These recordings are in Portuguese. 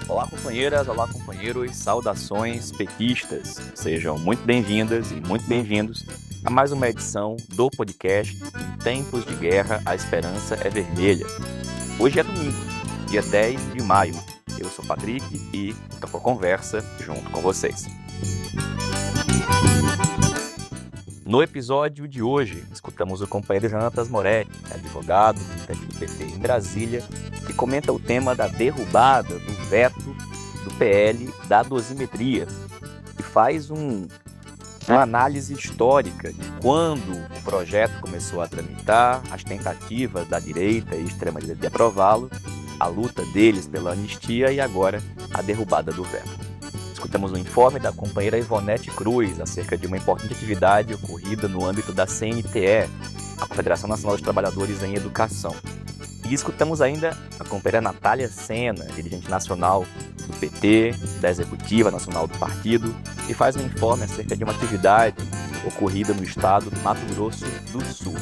Olá, companheiras, olá, companheiros, saudações petistas. Sejam muito bem-vindas e muito bem-vindos a mais uma edição do podcast Em Tempos de Guerra, a Esperança é Vermelha. Hoje é domingo, dia 10 de maio. Eu sou Patrick e estou com conversa junto com vocês. No episódio de hoje, escutamos o companheiro Jonatas Moretti, advogado, militante do PT em Brasília, que comenta o tema da derrubada do veto do PL da dosimetria e faz uma análise histórica de quando o projeto começou a tramitar, as tentativas da direita e extrema-direita de aprová-lo, a luta deles pela anistia e agora a derrubada do veto. Escutamos um informe da companheira Ivonete Cruz acerca de uma importante atividade ocorrida no âmbito da CNTE, a Confederação Nacional dos Trabalhadores em Educação. E escutamos ainda a companheira Natália Sena, dirigente nacional do PT, da Executiva Nacional do Partido, que faz um informe acerca de uma atividade ocorrida no estado do Mato Grosso do Sul.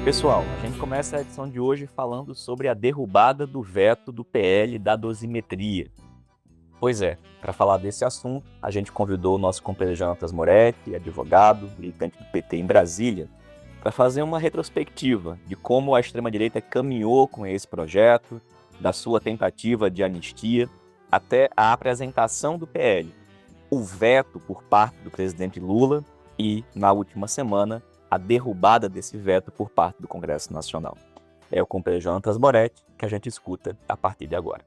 Pessoal, a gente começa a edição de hoje falando sobre a derrubada do veto do PL da dosimetria. Pois é, para falar desse assunto, a gente convidou o nosso companheiro Jonatas Moretti, advogado, militante do PT em Brasília, para fazer uma retrospectiva de como a extrema-direita caminhou com esse projeto, da sua tentativa de anistia, até a apresentação do PL, o veto por parte do presidente Lula e, na última semana, a derrubada desse veto por parte do Congresso Nacional. É o companheiro Jonatas Moretti que a gente escuta a partir de agora.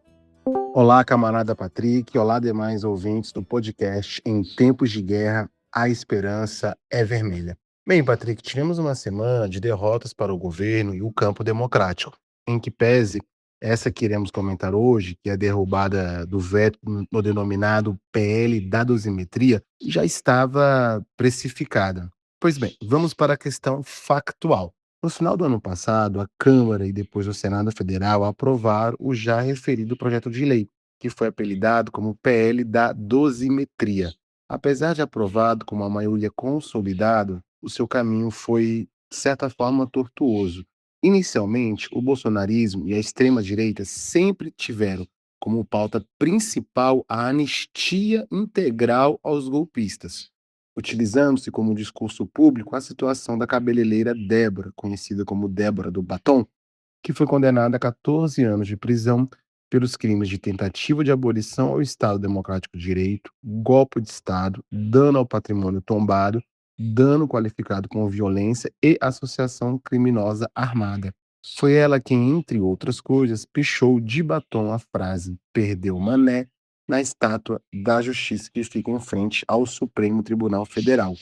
Olá, camarada Patrick, olá demais ouvintes do podcast Em Tempos de Guerra, a Esperança é Vermelha. Bem, Patrick, tivemos uma semana de derrotas para o governo e o campo democrático, em que pese essa que iremos comentar hoje, que é a derrubada do veto no denominado PL da dosimetria, já estava precificada. Pois bem, vamos para a questão factual. No final do ano passado, a Câmara e depois o Senado Federal aprovaram o já referido projeto de lei, que foi apelidado como PL da dosimetria. Apesar de aprovado com uma maioria consolidada, o seu caminho foi, de certa forma, tortuoso. Inicialmente, o bolsonarismo e a extrema-direita sempre tiveram como pauta principal a anistia integral aos golpistas, utilizando-se como discurso público a situação da cabeleireira Débora, conhecida como Débora do Batom, que foi condenada a 14 anos de prisão pelos crimes de tentativa de abolição ao Estado Democrático de Direito, golpe de Estado, dano ao patrimônio tombado, dano qualificado com violência e associação criminosa armada. Foi ela quem, entre outras coisas, pichou de batom a frase "perdeu Mané" na estátua da Justiça que fica em frente ao Supremo Tribunal Federal.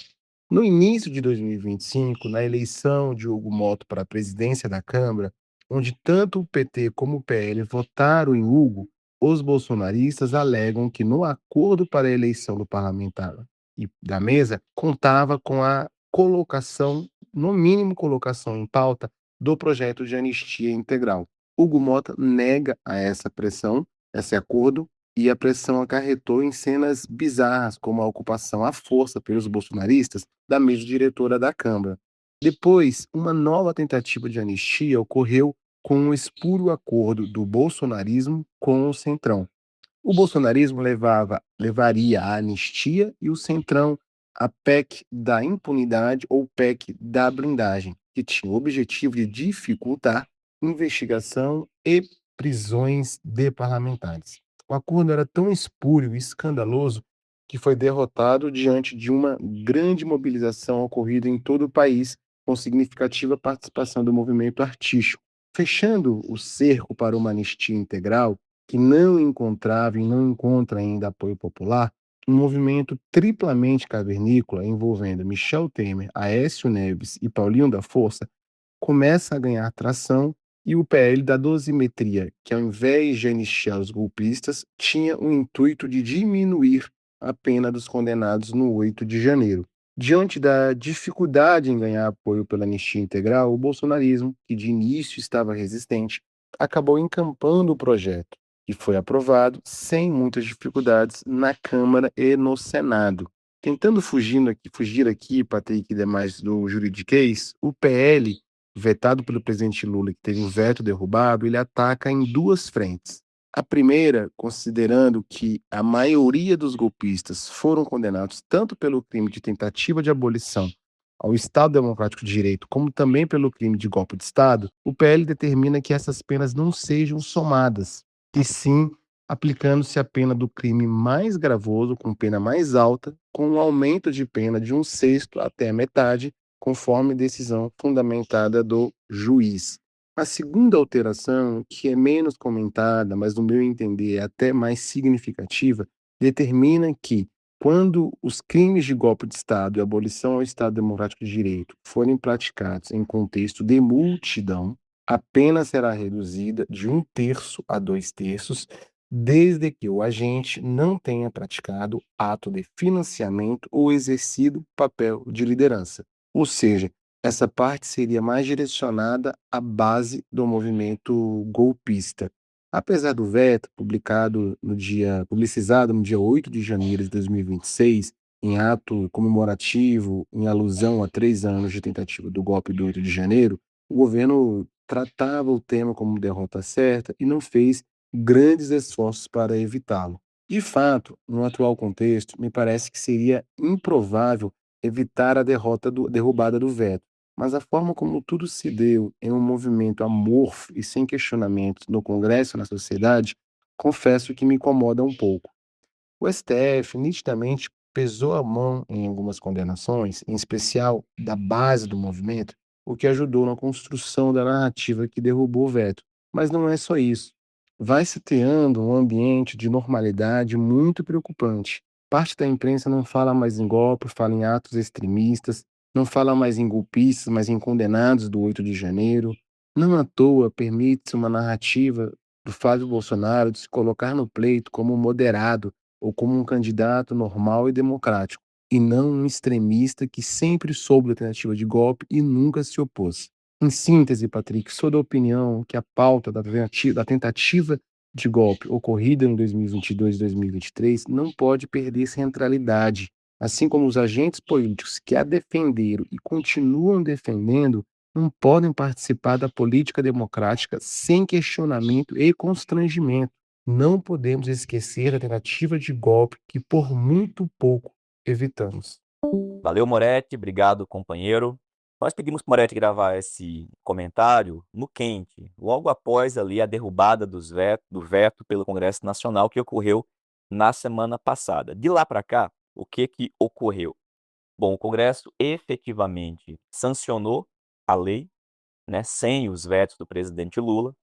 No início de 2025, na eleição de Hugo Motto para a presidência da Câmara, onde tanto o PT como o PL votaram em Hugo, os bolsonaristas alegam que no acordo para a eleição do parlamentar e da mesa contava com a colocação, no mínimo colocação em pauta, do projeto de anistia integral. Hugo Mota nega a essa pressão, esse acordo, e a pressão acarretou em cenas bizarras, como a ocupação à força pelos bolsonaristas da mesa diretora da Câmara. Depois, uma nova tentativa de anistia ocorreu com um espúrio acordo do bolsonarismo com o Centrão. O bolsonarismo levaria a anistia e o Centrão a PEC da impunidade ou PEC da blindagem, que tinha o objetivo de dificultar investigação e prisões de parlamentares. O acordo era tão espúrio e escandaloso que foi derrotado diante de uma grande mobilização ocorrida em todo o país, com significativa participação do movimento artístico. Fechando o cerco para uma anistia integral, que não encontrava e não encontra ainda apoio popular, um movimento triplamente cavernícola envolvendo Michel Temer, Aécio Neves e Paulinho da Força começa a ganhar tração, e o PL da dosimetria, que ao invés de anistiar os golpistas, tinha o intuito de diminuir a pena dos condenados no 8 de janeiro. Diante da dificuldade em ganhar apoio pela anistia integral, o bolsonarismo, que de início estava resistente, acabou encampando o projeto, que foi aprovado sem muitas dificuldades na Câmara e no Senado. Tentando fugir aqui, Patrick, e demais do juridiquês, o PL, vetado pelo presidente Lula, que teve o veto derrubado, ele ataca em duas frentes. A primeira, considerando que a maioria dos golpistas foram condenados tanto pelo crime de tentativa de abolição ao Estado Democrático de Direito, como também pelo crime de golpe de Estado, o PL determina que essas penas não sejam somadas, e sim aplicando-se a pena do crime mais gravoso, com pena mais alta, com um aumento de pena de um sexto até a metade, conforme decisão fundamentada do juiz. A segunda alteração, que é menos comentada, mas no meu entender é até mais significativa, determina que, quando os crimes de golpe de Estado e abolição ao Estado Democrático de Direito forem praticados em contexto de multidão, a pena será reduzida de um terço a dois terços, desde que o agente não tenha praticado ato de financiamento ou exercido papel de liderança. Ou seja, essa parte seria mais direcionada à base do movimento golpista. Apesar do veto publicizado no dia 8 de janeiro de 2026, em ato comemorativo, em alusão a 3 anos de tentativa do golpe do 8 de janeiro, o governo tratava o tema como derrota certa e não fez grandes esforços para evitá-lo. De fato, no atual contexto, me parece que seria improvável evitar a derrubada do veto, mas a forma como tudo se deu em um movimento amorfo e sem questionamentos no Congresso e na sociedade, confesso que me incomoda um pouco. O STF nitidamente pesou a mão em algumas condenações, em especial da base do movimento, o que ajudou na construção da narrativa que derrubou o veto. Mas não é só isso. Vai se criando um ambiente de normalidade muito preocupante. Parte da imprensa não fala mais em golpe, fala em atos extremistas, não fala mais em golpistas, mas em condenados do 8 de janeiro. Não à toa permite-se uma narrativa do Flávio Bolsonaro de se colocar no pleito como moderado ou como um candidato normal e democrático, e não um extremista que sempre soube da tentativa de golpe e nunca se opôs. Em síntese, Patrick, sou da opinião que a pauta da tentativa de golpe ocorrida em 2022 e 2023 não pode perder centralidade, assim como os agentes políticos que a defenderam e continuam defendendo não podem participar da política democrática sem questionamento e constrangimento. Não podemos esquecer da tentativa de golpe que por muito pouco evitamos. Valeu, Moretti. Obrigado, companheiro. Nós pedimos para o Moretti gravar esse comentário no quente, logo após ali a derrubada do veto pelo Congresso Nacional que ocorreu na semana passada. De lá para cá, o que ocorreu? Bom, o Congresso efetivamente sancionou a lei, né, sem os vetos do presidente Lula,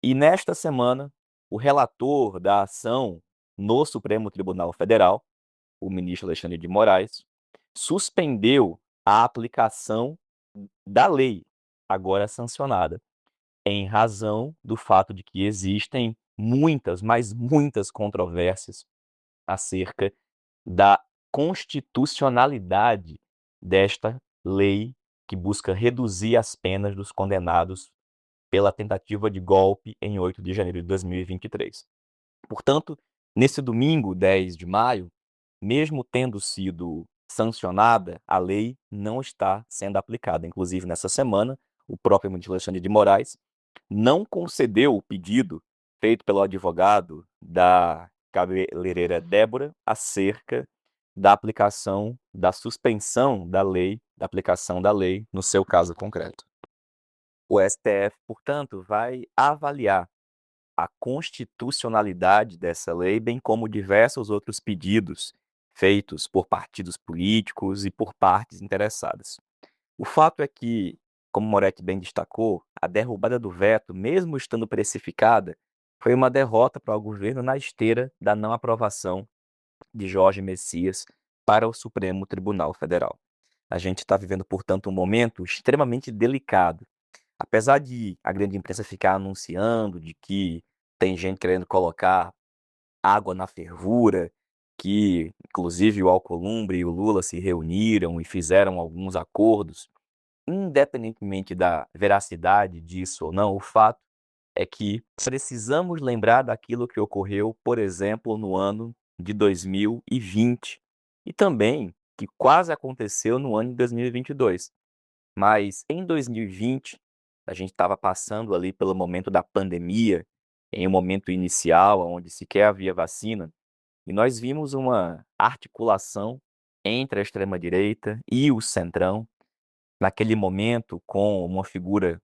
e nesta semana, o relator da ação no Supremo Tribunal Federal, o ministro Alexandre de Moraes, suspendeu a aplicação da lei agora sancionada, em razão do fato de que existem muitas, mas muitas controvérsias acerca da constitucionalidade desta lei que busca reduzir as penas dos condenados pela tentativa de golpe em 8 de janeiro de 2023. Portanto, nesse domingo, 10 de maio, mesmo tendo sido sancionada, a lei não está sendo aplicada. Inclusive, nessa semana, o próprio ministro Alexandre de Moraes não concedeu o pedido feito pelo advogado da cabeleireira Débora acerca da aplicação, da suspensão da lei, da aplicação da lei no seu caso concreto. O STF, portanto, vai avaliar a constitucionalidade dessa lei, bem como diversos outros pedidos feitos por partidos políticos e por partes interessadas. O fato é que, como Moretti bem destacou, a derrubada do veto, mesmo estando precificada, foi uma derrota para o governo na esteira da não aprovação de Jorge Messias para o Supremo Tribunal Federal. A gente está vivendo, portanto, um momento extremamente delicado. Apesar de a grande imprensa ficar anunciando de que tem gente querendo colocar água na fervura, que inclusive o Alcolumbre e o Lula se reuniram e fizeram alguns acordos, independentemente da veracidade disso ou não, o fato é que precisamos lembrar daquilo que ocorreu, por exemplo, no ano de 2020 e também que quase aconteceu no ano de 2022. Mas em 2020, a gente estava passando ali pelo momento da pandemia, em um momento inicial onde sequer havia vacina, e nós vimos uma articulação entre a extrema-direita e o centrão, naquele momento com uma figura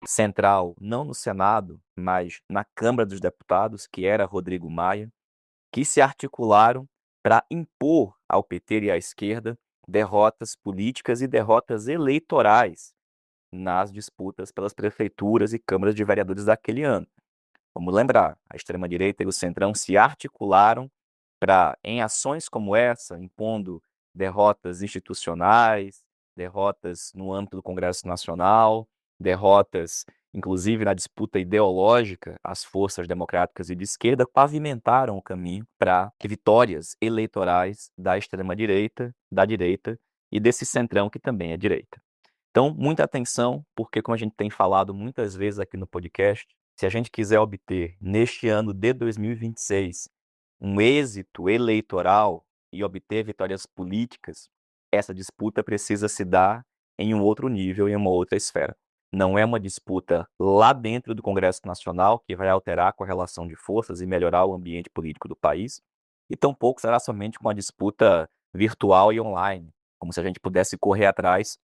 central, não no Senado, mas na Câmara dos Deputados, que era Rodrigo Maia, que se articularam para impor ao PT e à esquerda derrotas políticas e derrotas eleitorais nas disputas pelas prefeituras e câmaras de vereadores daquele ano. Vamos lembrar, a extrema-direita e o centrão se articularam para, em ações como essa, impondo derrotas institucionais, derrotas no âmbito do Congresso Nacional, derrotas, inclusive na disputa ideológica, as forças democráticas e de esquerda pavimentaram o caminho para vitórias eleitorais da extrema-direita, da direita e desse centrão que também é direita. Então, muita atenção, porque como a gente tem falado muitas vezes aqui no podcast, se a gente quiser obter neste ano de 2026 um êxito eleitoral e obter vitórias políticas, essa disputa precisa se dar em um outro nível, em uma outra esfera. Não é uma disputa lá dentro do Congresso Nacional que vai alterar a correlação de forças e melhorar o ambiente político do país, e tampouco será somente uma disputa virtual e online, como se a gente pudesse correr atrás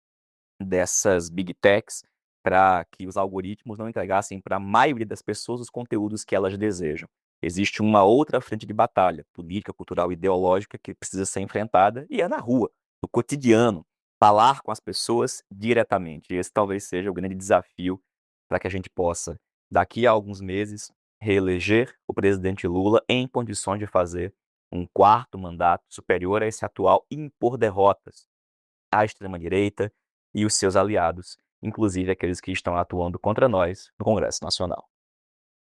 dessas big techs para que os algoritmos não entregassem para a maioria das pessoas os conteúdos que elas desejam. Existe uma outra frente de batalha, política, cultural e ideológica, que precisa ser enfrentada, e é na rua, no cotidiano, falar com as pessoas diretamente. Esse talvez seja o grande desafio para que a gente possa, daqui a alguns meses, reeleger o presidente Lula em condições de fazer um quarto mandato superior a esse atual e impor derrotas à extrema-direita e os seus aliados, inclusive aqueles que estão atuando contra nós no Congresso Nacional.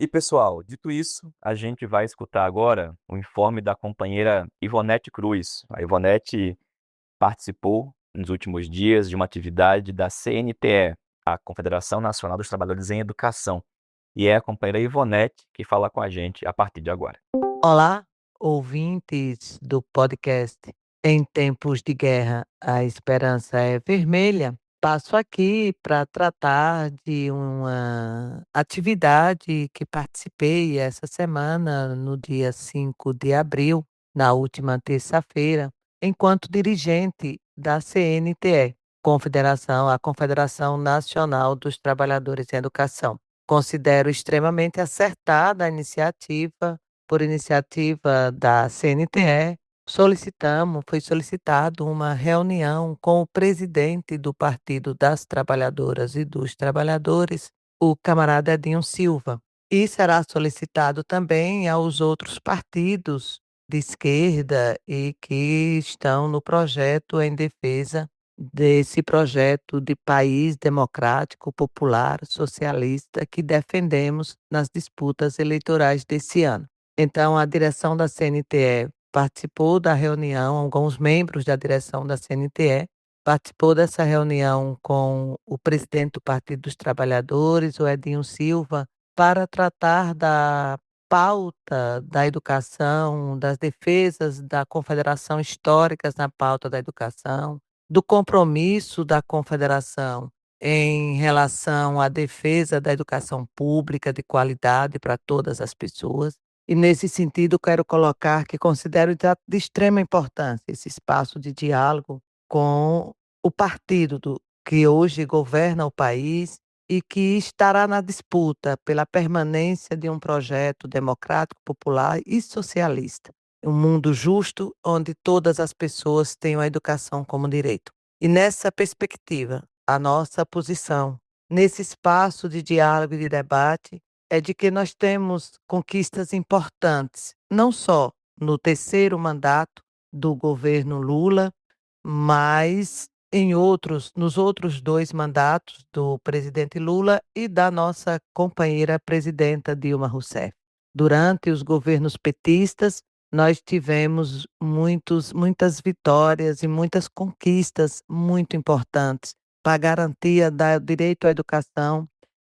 E pessoal, dito isso, a gente vai escutar agora o informe da companheira Ivonete Cruz. A Ivonete participou nos últimos dias de uma atividade da CNTE, a Confederação Nacional dos Trabalhadores em Educação. E é a companheira Ivonete que fala com a gente a partir de agora. Olá, ouvintes do podcast Em Tempos de Guerra, a Esperança é Vermelha. Passo aqui para tratar de uma atividade que participei essa semana, no dia 5 de abril, na última terça-feira, enquanto dirigente da CNTE, a Confederação Nacional dos Trabalhadores em Educação. Considero extremamente acertada a iniciativa. Por iniciativa da CNTE, foi solicitado uma reunião com o presidente do Partido das Trabalhadoras e dos Trabalhadores, o camarada Edinho Silva. E será solicitado também aos outros partidos de esquerda e que estão no projeto em defesa desse projeto de país democrático, popular, socialista que defendemos nas disputas eleitorais desse ano. Então, a direção da CNTE participou da reunião, alguns membros da direção da CNTE participou dessa reunião com o presidente do Partido dos Trabalhadores, o Edinho Silva, para tratar da pauta da educação, das defesas da Confederação históricas na pauta da educação, do compromisso da Confederação em relação à defesa da educação pública de qualidade para todas as pessoas. E, nesse sentido, quero colocar que considero de extrema importância esse espaço de diálogo com o partido que hoje governa o país e que estará na disputa pela permanência de um projeto democrático, popular e socialista. Um mundo justo, onde todas as pessoas tenham a educação como direito. E, nessa perspectiva, a nossa posição, nesse espaço de diálogo e de debate, é de que nós temos conquistas importantes, não só no terceiro mandato do governo Lula, mas nos outros 2 mandatos do presidente Lula e da nossa companheira presidenta Dilma Rousseff. Durante os governos petistas, nós tivemos muitas vitórias e muitas conquistas muito importantes para a garantia do direito à educação,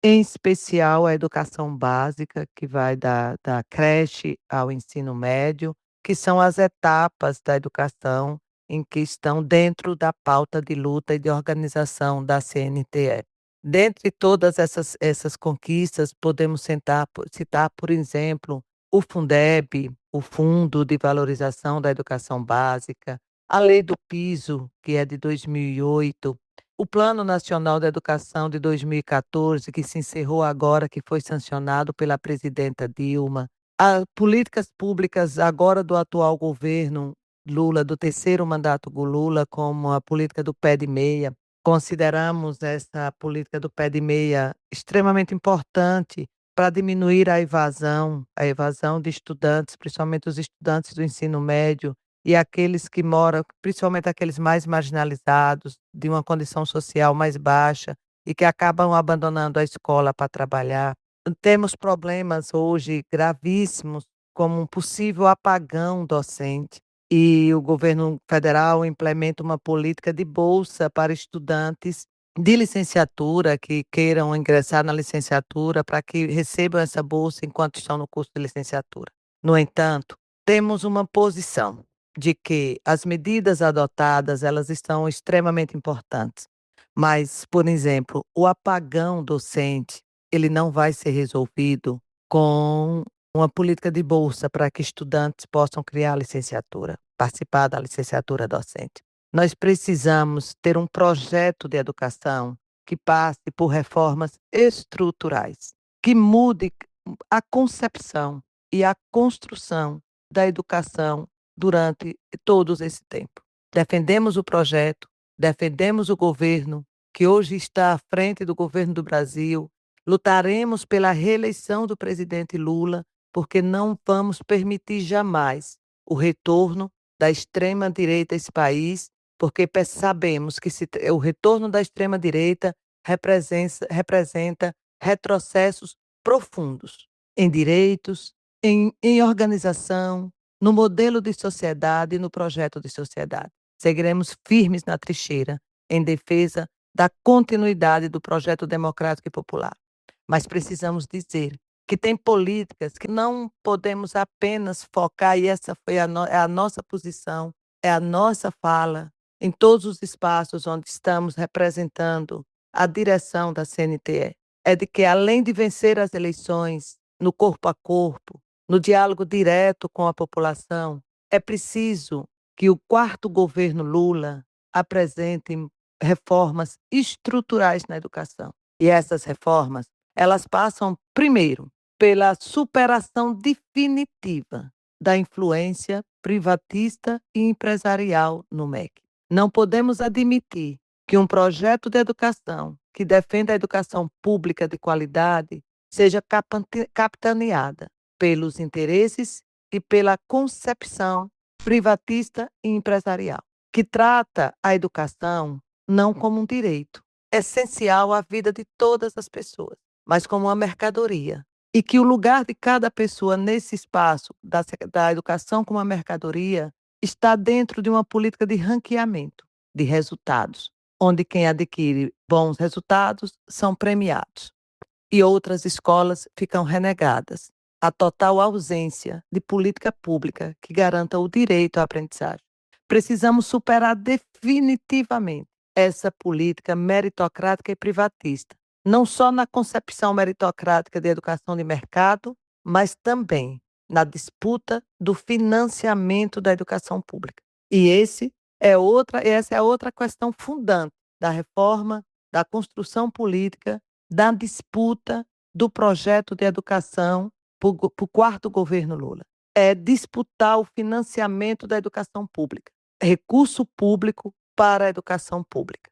em especial a educação básica, que vai da creche ao ensino médio, que são as etapas da educação em que estão dentro da pauta de luta e de organização da CNTE. Dentre todas essas conquistas, podemos citar, por exemplo, o Fundeb, o Fundo de Valorização da Educação Básica, a Lei do Piso, que é de 2008, o Plano Nacional da Educação de 2014, que se encerrou agora, que foi sancionado pela presidenta Dilma, as políticas públicas agora do atual governo Lula, do terceiro mandato Lula, como a política do pé de meia. Consideramos essa política do pé de meia extremamente importante para diminuir a evasão de estudantes, principalmente os estudantes do ensino médio e aqueles que moram, principalmente aqueles mais marginalizados, de uma condição social mais baixa e que acabam abandonando a escola para trabalhar. Temos problemas hoje gravíssimos, como um possível apagão docente, e o governo federal implementa uma política de bolsa para estudantes de licenciatura que queiram ingressar na licenciatura para que recebam essa bolsa enquanto estão no curso de licenciatura. No entanto, temos uma posição de que as medidas adotadas, elas estão extremamente importantes, mas, por exemplo, o apagão docente, ele não vai ser resolvido com uma política de bolsa para que estudantes possam criar a licenciatura, participar da licenciatura docente. Nós precisamos ter um projeto de educação que passe por reformas estruturais, que mude a concepção e a construção da educação durante todo esse tempo. Defendemos o projeto, defendemos o governo, que hoje está à frente do governo do Brasil, lutaremos pela reeleição do presidente Lula, porque não vamos permitir jamais o retorno da extrema-direita a esse país, porque sabemos que o retorno da extrema-direita representa retrocessos profundos em direitos, em organização, no modelo de sociedade e no projeto de sociedade. Seguiremos firmes na trincheira em defesa da continuidade do projeto democrático e popular. Mas precisamos dizer que tem políticas que não podemos apenas focar, e essa foi é a nossa posição, é a nossa fala, em todos os espaços onde estamos representando a direção da CNTE, é de que, além de vencer as eleições no corpo a corpo, no diálogo direto com a população, é preciso que o quarto governo Lula apresente reformas estruturais na educação. E essas reformas, elas passam, primeiro, pela superação definitiva da influência privatista e empresarial no MEC. Não podemos admitir que um projeto de educação que defenda a educação pública de qualidade seja capitaneada pelos interesses e pela concepção privatista e empresarial, que trata a educação não como um direito essencial à vida de todas as pessoas, mas como uma mercadoria. E que o lugar de cada pessoa nesse espaço da educação como uma mercadoria está dentro de uma política de ranqueamento de resultados, onde quem adquire bons resultados são premiados e outras escolas ficam renegadas. A total ausência de política pública que garanta o direito à aprendizagem. Precisamos superar definitivamente essa política meritocrática e privatista, não só na concepção meritocrática de educação de mercado, mas também na disputa do financiamento da educação pública. E essa é outra questão fundante da reforma, da construção política, da disputa do projeto de educação para o quarto governo Lula. É disputar o financiamento da educação pública, recurso público para a educação pública.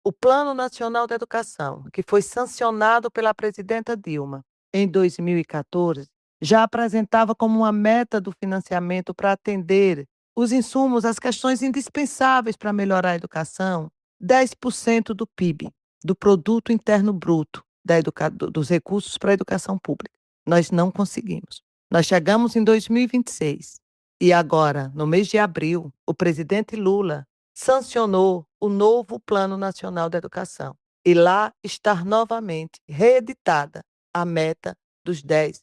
O Plano Nacional da Educação, que foi sancionado pela presidenta Dilma em 2014, já apresentava como uma meta do financiamento para atender os insumos, as questões indispensáveis para melhorar a educação, 10% do PIB, do Produto Interno Bruto, dos recursos para a educação pública. Nós não conseguimos. Nós chegamos em 2026 e agora, no mês de abril, o presidente Lula sancionou o novo Plano Nacional da Educação. E lá está novamente reeditada a meta dos 10%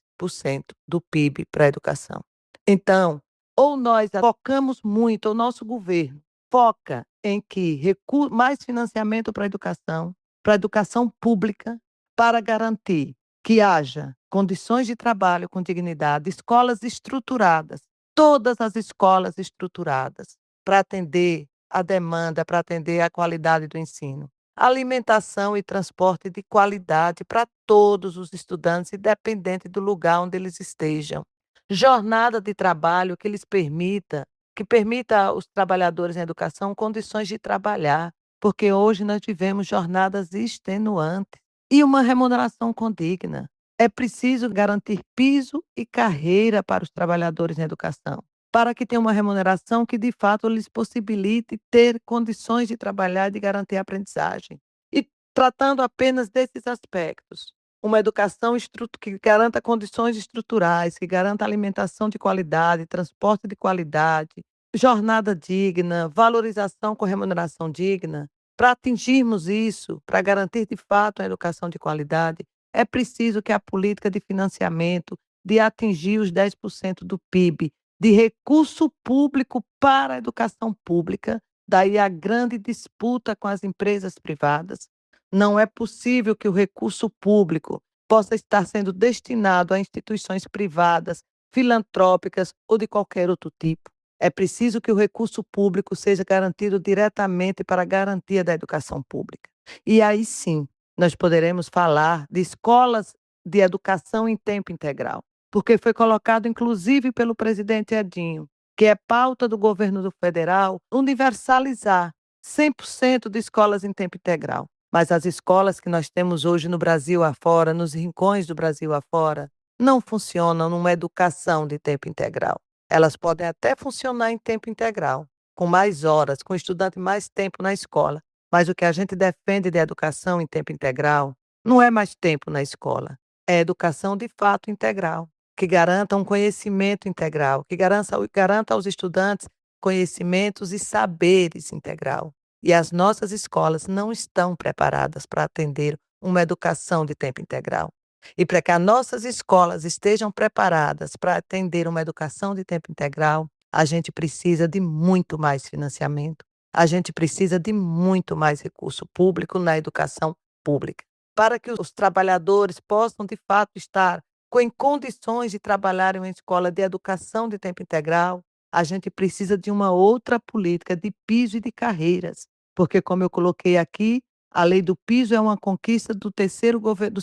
do PIB para a educação. Então, Ou nós focamos muito, o nosso governo foca em que mais financiamento para a educação pública, para garantir que haja condições de trabalho com dignidade, escolas estruturadas, todas as escolas estruturadas, para atender a demanda, para atender a qualidade do ensino. Alimentação e transporte de qualidade para todos os estudantes, independente do lugar onde eles estejam. Jornada de trabalho que permita aos trabalhadores em educação condições de trabalhar, porque hoje nós vivemos jornadas extenuantes. E uma remuneração condigna. É preciso garantir piso e carreira para os trabalhadores em educação, para que tenham uma remuneração que de fato lhes possibilite ter condições de trabalhar e de garantir a aprendizagem. E tratando apenas desses aspectos, uma educação que garanta condições estruturais, que garanta alimentação de qualidade, transporte de qualidade, jornada digna, valorização com remuneração digna. Para atingirmos isso, para garantir de fato a educação de qualidade, é preciso que a política de financiamento, de atingir os 10% do PIB, de recurso público para a educação pública, daí a grande disputa com as empresas privadas. Não é possível que o recurso público possa estar sendo destinado a instituições privadas, filantrópicas ou de qualquer outro tipo. É preciso que o recurso público seja garantido diretamente para a garantia da educação pública. E aí sim, nós poderemos falar de escolas de educação em tempo integral, porque foi colocado inclusive pelo presidente Edinho, que é pauta do governo do federal, universalizar 100% de escolas em tempo integral. Mas as escolas que nós temos hoje no Brasil afora, nos rincões do Brasil afora, não funcionam numa educação de tempo integral. Elas podem até funcionar em tempo integral, com mais horas, com o estudante mais tempo na escola, mas o que a gente defende de educação em tempo integral não é mais tempo na escola, é educação de fato integral, que garanta um conhecimento integral, que garanta aos estudantes conhecimentos e saberes integral. E as nossas escolas não estão preparadas para atender uma educação de tempo integral. E para que as nossas escolas estejam preparadas para atender uma educação de tempo integral, a gente precisa de muito mais financiamento. A gente precisa de muito mais recurso público na educação pública, para que os trabalhadores possam, de fato, estar em condições de trabalhar em uma escola de educação de tempo integral. A gente precisa de uma outra política de piso e de carreiras, porque, como eu coloquei aqui, a lei do piso é uma conquista do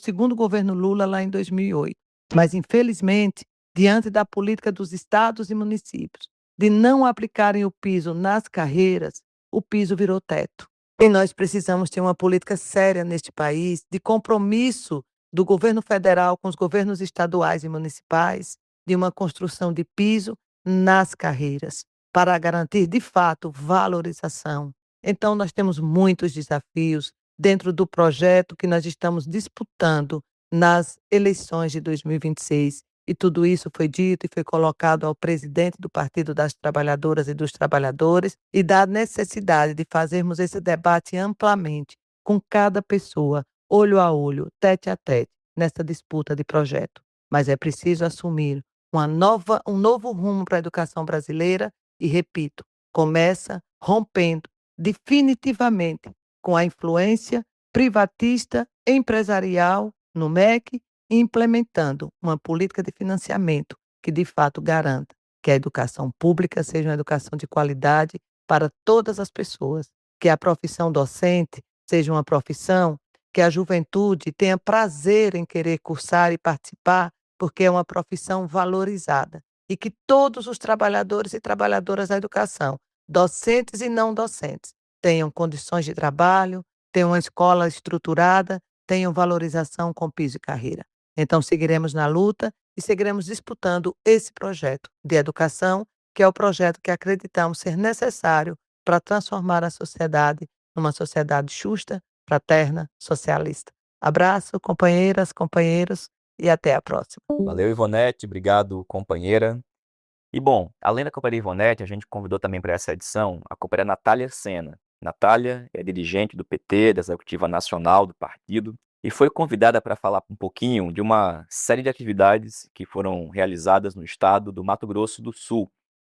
segundo governo Lula, lá em 2008. Mas, infelizmente, diante da política dos estados e municípios de não aplicarem o piso nas carreiras, o piso virou teto. E nós precisamos ter uma política séria neste país, de compromisso do governo federal com os governos estaduais e municipais, de uma construção de piso nas carreiras, para garantir, de fato, valorização. Então, nós temos muitos desafios dentro do projeto que nós estamos disputando nas eleições de 2026. E tudo isso foi dito e foi colocado ao presidente do Partido das Trabalhadoras e dos Trabalhadores, e da necessidade de fazermos esse debate amplamente, com cada pessoa, olho a olho, tete a tete, nessa disputa de projeto. Mas é preciso assumir um novo rumo para a educação brasileira e, repito, começa rompendo definitivamente com a influência privatista empresarial no MEC e implementando uma política de financiamento que, de fato, garanta que a educação pública seja uma educação de qualidade para todas as pessoas, que a profissão docente seja uma profissão que a juventude tenha prazer em querer cursar e participar, porque é uma profissão valorizada, e que todos os trabalhadores e trabalhadoras da educação, docentes e não docentes, tenham condições de trabalho, tenham uma escola estruturada, tenham valorização com piso e carreira. Então, seguiremos na luta e seguiremos disputando esse projeto de educação, que é o projeto que acreditamos ser necessário para transformar a sociedade numa sociedade justa, fraterna, socialista. Abraço, companheiras, companheiros, e até a próxima. Valeu, Ivonete. Obrigado, companheira. E bom, além da companheira Ivonete, a gente convidou também para essa edição a companheira Natália Sena. Natália é dirigente do PT, da Executiva Nacional do partido, e foi convidada para falar um pouquinho de uma série de atividades que foram realizadas no estado do Mato Grosso do Sul,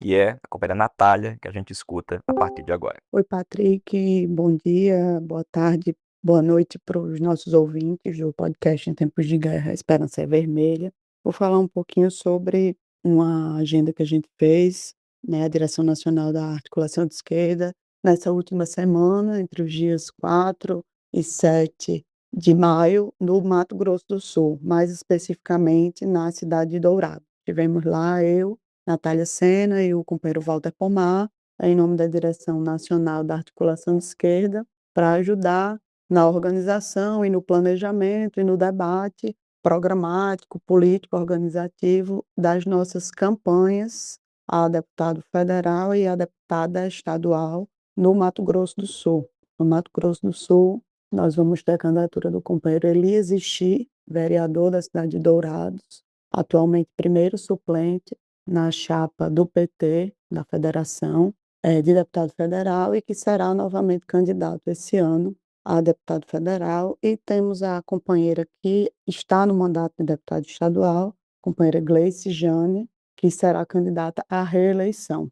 que é a companheira Natália, que a gente escuta a partir de agora. Oi, Patrick, bom dia, boa tarde, boa noite para os nossos ouvintes do podcast Em Tempos de Guerra, a Esperança é Vermelha. Vou falar um pouquinho sobre uma agenda que a gente fez, né, a Direção Nacional da Articulação de Esquerda, nessa última semana, entre os dias 4 e 7 de maio, no Mato Grosso do Sul, mais especificamente na cidade de Dourado. Tivemos lá eu, Natália Sena e o companheiro Walter Pomar, em nome da Direção Nacional da Articulação de Esquerda, para ajudar na organização e no planejamento e no debate programático, político, organizativo das nossas campanhas a deputado federal e a deputada estadual no Mato Grosso do Sul. No Mato Grosso do Sul, nós vamos ter a candidatura do companheiro Elias Ixi, vereador da cidade de Dourados, atualmente primeiro suplente na chapa do PT, da federação, de deputado federal, e que será novamente candidato esse ano a deputado federal. E temos a companheira que está no mandato de deputado estadual, a companheira Gleice Jane, que será candidata à reeleição.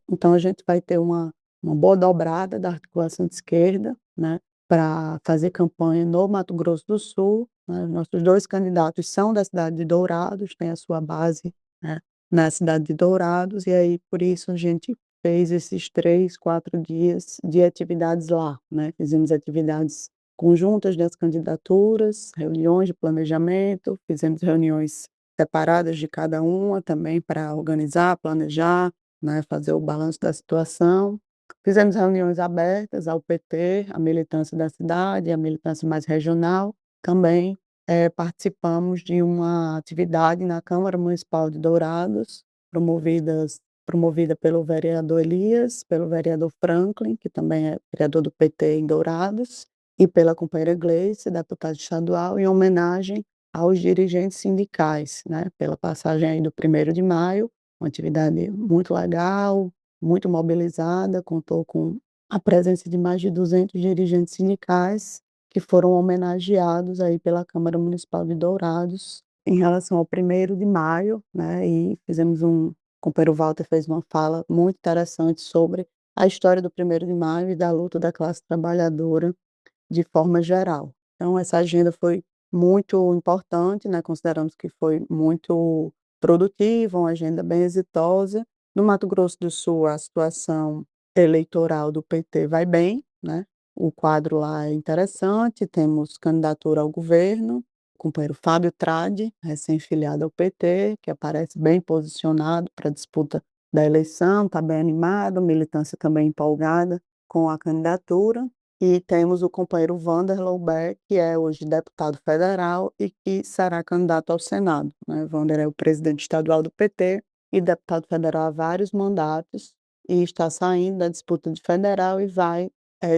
Então a gente vai ter uma boa dobrada da articulação de esquerda, né, para fazer campanha no Mato Grosso do Sul. Né. Nossos dois candidatos são da cidade de Dourados, têm a sua base, né, na cidade de Dourados, e aí por isso a gente fez esses 3, 4 dias de atividades lá, né? Fizemos atividades conjuntas das candidaturas, reuniões de planejamento, fizemos reuniões separadas de cada uma também para organizar, planejar, né, fazer o balanço da situação. Fizemos reuniões abertas ao PT, à militância da cidade, à militância mais regional. Também participamos de uma atividade na Câmara Municipal de Dourados, promovida pelo vereador Elias, pelo vereador Franklin, que também é vereador do PT em Dourados, e pela companheira Gleice, deputada estadual, em homenagem aos dirigentes sindicais, né, pela passagem aí do 1º de maio, uma atividade muito legal, muito mobilizada, contou com a presença de mais de 200 dirigentes sindicais que foram homenageados aí pela Câmara Municipal de Dourados em relação ao 1º de maio, né, e o companheiro Walter fez uma fala muito interessante sobre a história do 1º de maio e da luta da classe trabalhadora de forma geral. Então essa agenda foi muito importante, né, consideramos que foi muito produtiva, uma agenda bem exitosa. No Mato Grosso do Sul, a situação eleitoral do PT vai bem, né? O quadro lá é interessante, temos candidatura ao governo, o companheiro Fábio Tradi, recém-filiado ao PT, que aparece bem posicionado para a disputa da eleição, está bem animado, militância também empolgada com a candidatura. E temos o companheiro Wander Louber, que é hoje deputado federal e que será candidato ao Senado, né? Wander é o presidente estadual do PT e deputado federal há vários mandatos e está saindo da disputa de federal e vai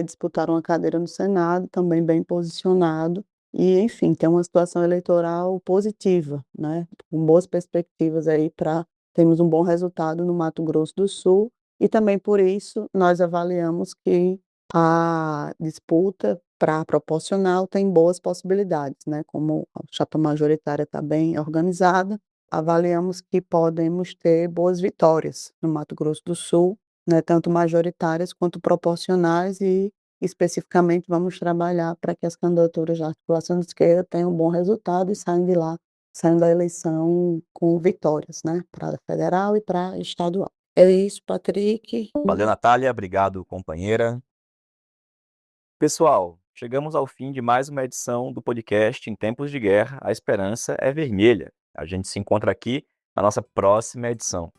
disputar uma cadeira no Senado, também bem posicionado. E, enfim, tem uma situação eleitoral positiva, né? Com boas perspectivas aí para termos um bom resultado no Mato Grosso do Sul. E também por isso nós avaliamos que a disputa para proporcional tem boas possibilidades, né? Como a chapa majoritária está bem organizada, avaliamos que podemos ter boas vitórias no Mato Grosso do Sul, né? Tanto majoritárias quanto proporcionais, e especificamente vamos trabalhar para que as candidaturas da articulação de esquerda tenham um bom resultado e saiam da eleição com vitórias, né? Para a federal e para a estadual. É isso, Patrick. Valeu, Natália. Obrigado, companheira. Pessoal, chegamos ao fim de mais uma edição do podcast Em Tempos de Guerra, a Esperança é Vermelha. A gente se encontra aqui na nossa próxima edição.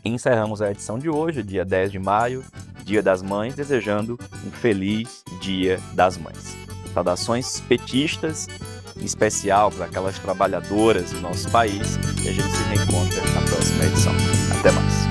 Encerramos a edição de hoje, dia 10 de maio, Dia das Mães, desejando um feliz Dia das Mães. Saudações petistas, em especial para aquelas trabalhadoras do nosso país, e a gente se reencontra na próxima edição. Até mais.